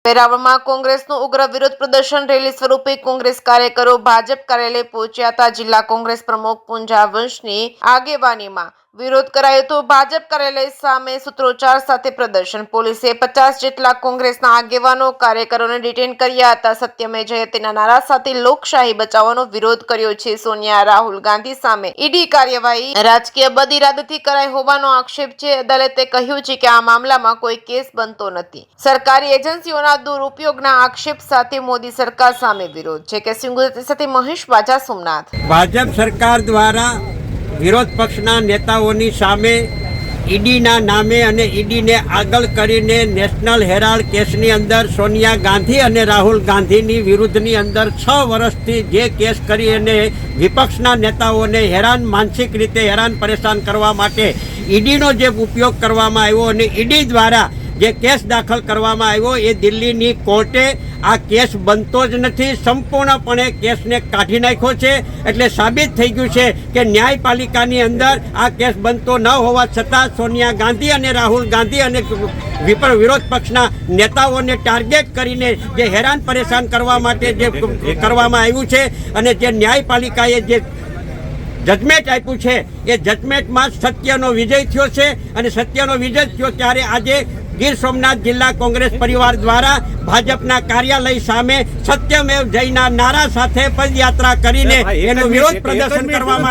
વેરાવળમાં કોંગ્રેસનું ઉગ્ર વિરોધ પ્રદર્શન રેલી સ્વરૂપે કોંગ્રેસ કાર્યકરો ભાજપ કાર્યાલય પહોંચ્યા હતા। જિલ્લા કોંગ્રેસ પ્રમુખ પૂંજા વંશની આગેવાનીમાં વિરોધ કરાયો હતો। ભાજપ કાર્યાલય સામે સૂત્રોચ્ચાર સાથે પ્રદર્શન। પોલીસે 50 જેટલા કોંગ્રેસના આગેવાનો કાર્યકરોને ડિટેન કર્યા હતા। સત્યમે જયતેના નારા સાથે લોકશાહી બચાવવાનો વિરોધ કર્યો છે। સોનિયા રાહુલ ગાંધી સામે ઈડી કાર્યવાહી રાજકીય બદઇરાદાથી કરાઈ હોવાનો આક્ષેપ છે। અદાલતે કહ્યું છે કે આ મામલામાં કોઈ કેસ બનતો નથી। સરકારી એજન્સીઓના દુરુપયોગના આક્ષેપ સાથે મોદી સરકાર સામે વિરોધ છે કે સિંગુદતી સાથે મહેશ વાજા સોમનાથ। ભાજપ સરકાર દ્વારા વિરોધ પક્ષના નેતાઓની સામે ઈડીના નામે અને ઈડીને આગળ કરીને નેશનલ હેરાલ્ડ કેસની અંદર સોનિયા ગાંધી અને રાહુલ ગાંધીની વિરુદ્ધની અંદર 6 વર્ષથી જે કેસ કરી અને વિપક્ષના નેતાઓને માનસિક રીતે હેરાન પરેશાન કરવા માટે ઈડીનો જે ઉપયોગ કરવામાં આવ્યો અને ઈડી દ્વારા જે કેસ દાખલ કરવામાં આવ્યો એ દિલ્હીની કોર્ટે આ કેસ બનતો જ નથી, સંપૂર્ણપણે કેસને કાઢી નાખ્યો છે। એટલે સાબિત થઈ ગયું છે કે ન્યાયપાલિકાની અંદર આ કેસ બનતો ન હોવા છતાં સોનિયા ગાંધી અને રાહુલ ગાંધી અને વિરોધ પક્ષના નેતાઓને ટાર્ગેટ કરીને જે હેરાન પરેશાન કરવા માટે જે કરવામાં આવ્યું છે અને જે ન્યાયપાલિકાએ જે જજમેન્ટ આપ્યું છે એ જજમેન્ટમાં સત્યનો વિજય થયો છે અને સત્યનો વિજય થયો ત્યારે આજે ગીર સોમનાથ જિલ્લા કોંગ્રેસ પરિવાર દ્વારા ભાજપના કાર્યાલય સામે સત્યમેવ જયના નારા સાથે પદયાત્રા કરીને એનું વિરોધ પ્રદર્શન કરવામાં